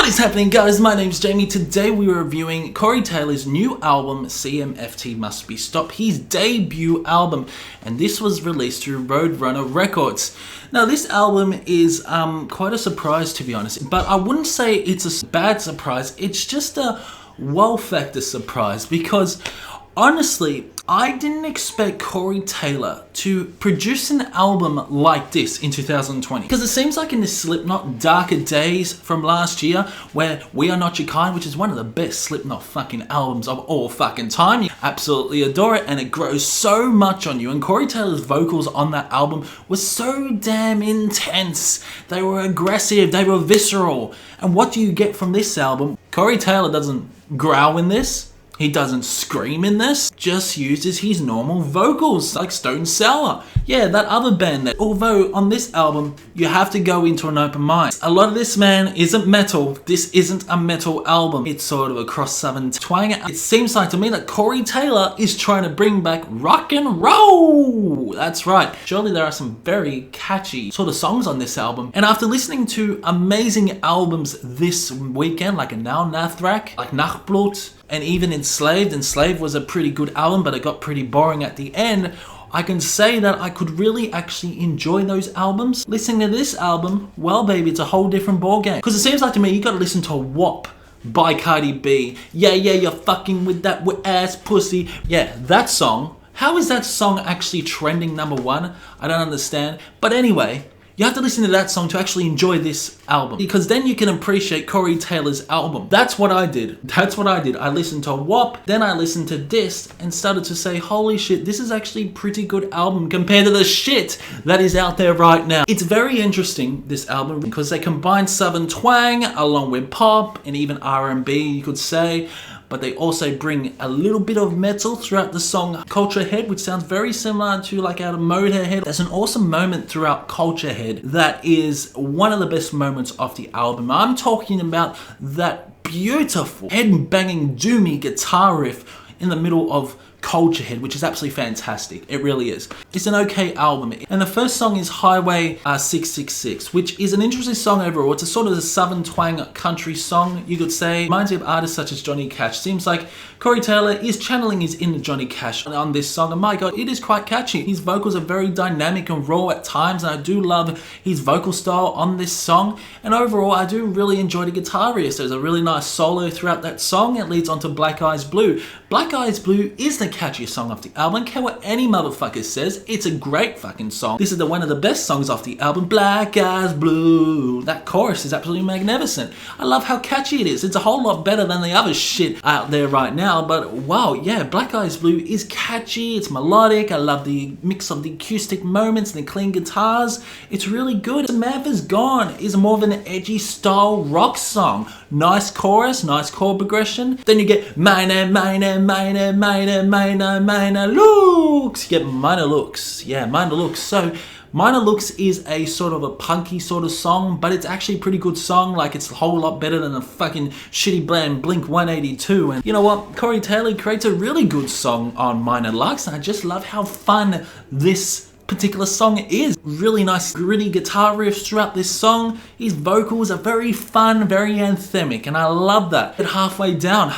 What is happening, guys? My name's Jamie. Today we are reviewing Corey Taylor's new album, CMFT Must Be Stopped, his debut album, and this was released through Roadrunner Records. Now, this album is quite a surprise, to be honest, but I wouldn't say it's a bad surprise. It's just a wow factor surprise because, honestly, I didn't expect Corey Taylor to produce an album like this in 2020. Because it seems like in the Slipknot Darker Days from last year, where We Are Not Your Kind, which is one of the best Slipknot fucking albums of all fucking time, you absolutely adore it and it grows so much on you. And Corey Taylor's vocals on that album were so damn intense. They were aggressive, they were visceral. And what do you get from this album? Corey Taylor doesn't growl in this. He doesn't scream in this, just uses his normal vocals, like Stone Sour. Yeah, that other band that, although on this album, you have to go into an open mind. A lot of this, man, isn't metal. This isn't a metal album. It's sort of a cross-southern twang. It seems like to me that Corey Taylor is trying to bring back rock and roll. That's right. Surely there are some very catchy sort of songs on this album. And after listening to amazing albums this weekend, like a Now Nathrak, like Nachtblut, and even Enslaved was a pretty good album, but it got pretty boring at the end. I can say that I could really actually enjoy those albums. Listening to this album, well baby, it's a whole different ballgame. Because it seems like to me, you gotta listen to WAP by Cardi B. Yeah, you're fucking with that wet ass pussy. Yeah, that song. How is that song actually trending #1? I don't understand. But anyway, you have to listen to that song to actually enjoy this album, because then you can appreciate Corey Taylor's album. That's what I did. I listened to WAP, then I listened to this and started to say, holy shit, this is actually a pretty good album compared to the shit that is out there right now. It's very interesting, this album, because they combine southern twang along with pop and even R&B, you could say. But they also bring a little bit of metal throughout the song Culture Head, which sounds very similar to like out of Motorhead. There's an awesome moment throughout Culture Head that is one of the best moments of the album. I'm talking about that beautiful head-banging doomy guitar riff in the middle of Culture Head, which is absolutely fantastic. It really is. It's an okay album. And the first song is Highway 666, which is an interesting song overall. It's a sort of a southern twang country song, you could say. Reminds me of artists such as Johnny Cash. Seems like Corey Taylor is channeling his inner Johnny Cash on this song, and my god, it is quite catchy. His vocals are very dynamic and raw at times, and I do love his vocal style on this song. And overall, I do really enjoy the guitar riff. There's a really nice solo throughout that song. It leads on to Black Eyes Blue. Black Eyes Blue is the catchiest song off the album. I don't care what any motherfucker says, it's a great fucking song. This is one of the best songs off the album, Black Eyes Blue. That chorus is absolutely magnificent. I love how catchy it is. It's a whole lot better than the other shit out there right now, but wow, yeah, Black Eyes Blue is catchy, it's melodic. I love the mix of the acoustic moments and the clean guitars. It's really good. Samantha's Gone is more of an edgy style rock song. Nice chorus, nice chord progression. Then you get minor looks. You get minor looks. Yeah, minor looks. So Minor Looks is a sort of a punky sort of song, but it's actually a pretty good song. Like, it's a whole lot better than a fucking shitty bland Blink 182. And you know what? Corey Taylor creates a really good song on Minor Lux, and I just love how fun this particular song is. Really nice gritty guitar riffs throughout this song. His vocals are very fun, very anthemic, and I love that. But halfway down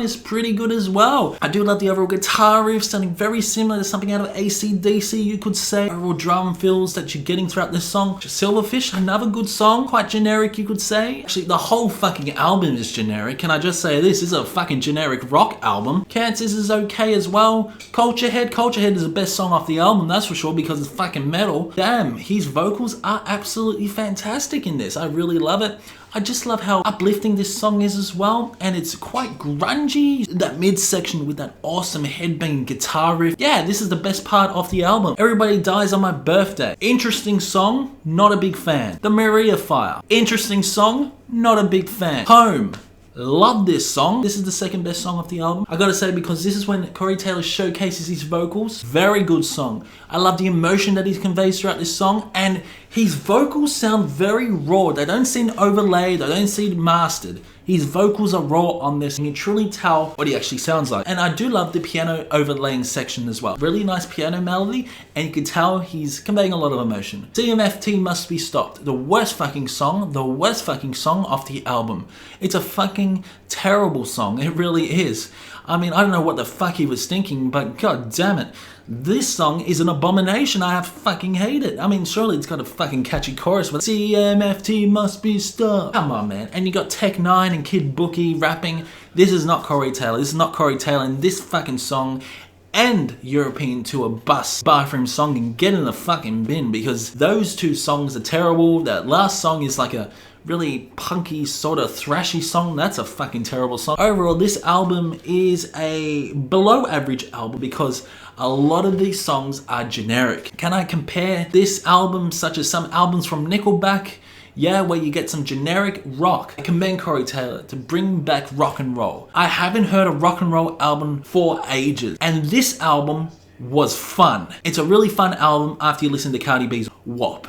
is pretty good as well. I do love the overall guitar riff, sounding very similar to something out of AC/DC, you could say. Overall drum fills that you're getting throughout this song. Silverfish, another good song, quite generic, you could say. Actually, the whole fucking album is generic. Can I just say this is a fucking generic rock album. Kansas is okay as well. Culture Head is the best song off the album, that's for sure, because it's fucking metal. Damn, his vocals are absolutely fantastic in this. I really love it. I just love how uplifting this song is as well, and it's quite grungy. That midsection with that awesome headbanging guitar riff. Yeah, this is the best part of the album. Everybody Dies on My Birthday. Interesting song, not a big fan. The Maria Fire. Interesting song, not a big fan. Home. Love this song. This is the second best song of the album. I gotta say, because this is when Corey Taylor showcases his vocals. Very good song. I love the emotion that he conveys throughout this song, and His vocals sound very raw. They don't seem overlaid. They don't seem mastered. His vocals are raw on this, and you truly tell what he actually sounds like. And I do love the piano overlaying section as well. Really nice piano melody, and you can tell he's conveying a lot of emotion. CMFT Must Be Stopped. The worst fucking song off the album. It's a fucking terrible song. It really is. I mean, I don't know what the fuck he was thinking, but god damn it. This song is an abomination. I fucking hate it. I mean, surely it's got a fucking catchy chorus, but CMFT must be stopped. Come on, man. And you got Tech 9 and Kid Bookie rapping. This is not Corey Taylor. This is not Corey Taylor. And this fucking song and European Tour Bus bathroom song can get in the fucking bin, because those two songs are terrible. That last song is like a really punky, sort of thrashy song. That's a fucking terrible song. Overall, this album is a below average album because a lot of these songs are generic. Can I compare this album such as some albums from Nickelback? Yeah, where you get some generic rock. I commend Corey Taylor to bring back rock and roll. I haven't heard a rock and roll album for ages, and this album was fun. It's a really fun album after you listen to Cardi B's WAP.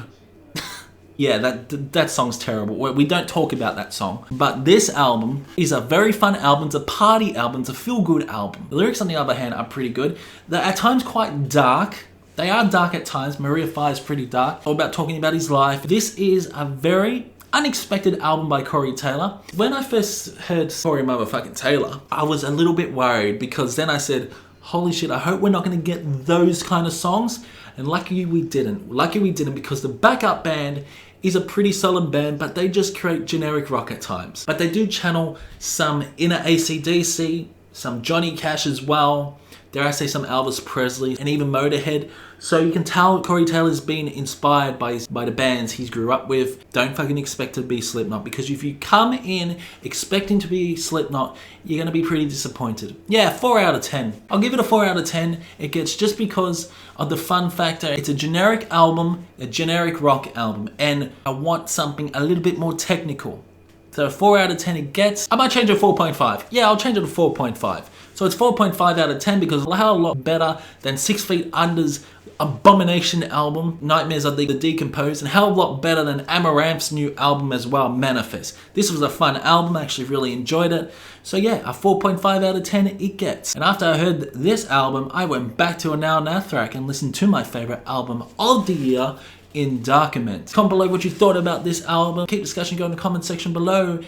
Yeah, that song's terrible. We don't talk about that song. But this album is a very fun album. It's a party album. It's a feel-good album. The lyrics, on the other hand, are pretty good. They're at times quite dark. They are dark at times. Maria Fire is pretty dark. All about talking about his life. This is a very unexpected album by Corey Taylor. When I first heard Corey motherfucking Taylor, I was a little bit worried, because then I said, holy shit, I hope we're not going to get those kind of songs. And lucky we didn't. Lucky we didn't, because the backup band is a pretty solid band, but they just create generic rock at times. But they do channel some inner AC/DC, some Johnny Cash as well, dare I say some Elvis Presley, and even Motorhead. So you can tell Corey Taylor's been inspired by the bands he grew up with. Don't fucking expect to be Slipknot, because if you come in expecting to be Slipknot, you're gonna be pretty disappointed. Yeah, 4 out of 10. I'll give it a 4 out of 10. It gets, just because of the fun factor. It's a generic album, a generic rock album, and I want something a little bit more technical. So 4 out of 10 it gets. I might change it to 4.5. Yeah, I'll change it to 4.5. So it's 4.5 out of 10, because it's a hell of a lot better than 6 Feet Under's abomination album, Nightmares of the Decomposed, and a hell of a lot better than Amaranth's new album as well, Manifest. This was a fun album. I actually really enjoyed it. So yeah, a 4.5 out of 10 it gets. And after I heard this album, I went back to a Now Nathrak and listened to my favorite album of the year, In Darkament. Comment below what you thought about this album. Keep discussion going in the comment section below.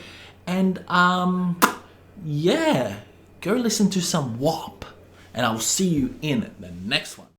And yeah, go listen to some WAP. And I will see you in the next one.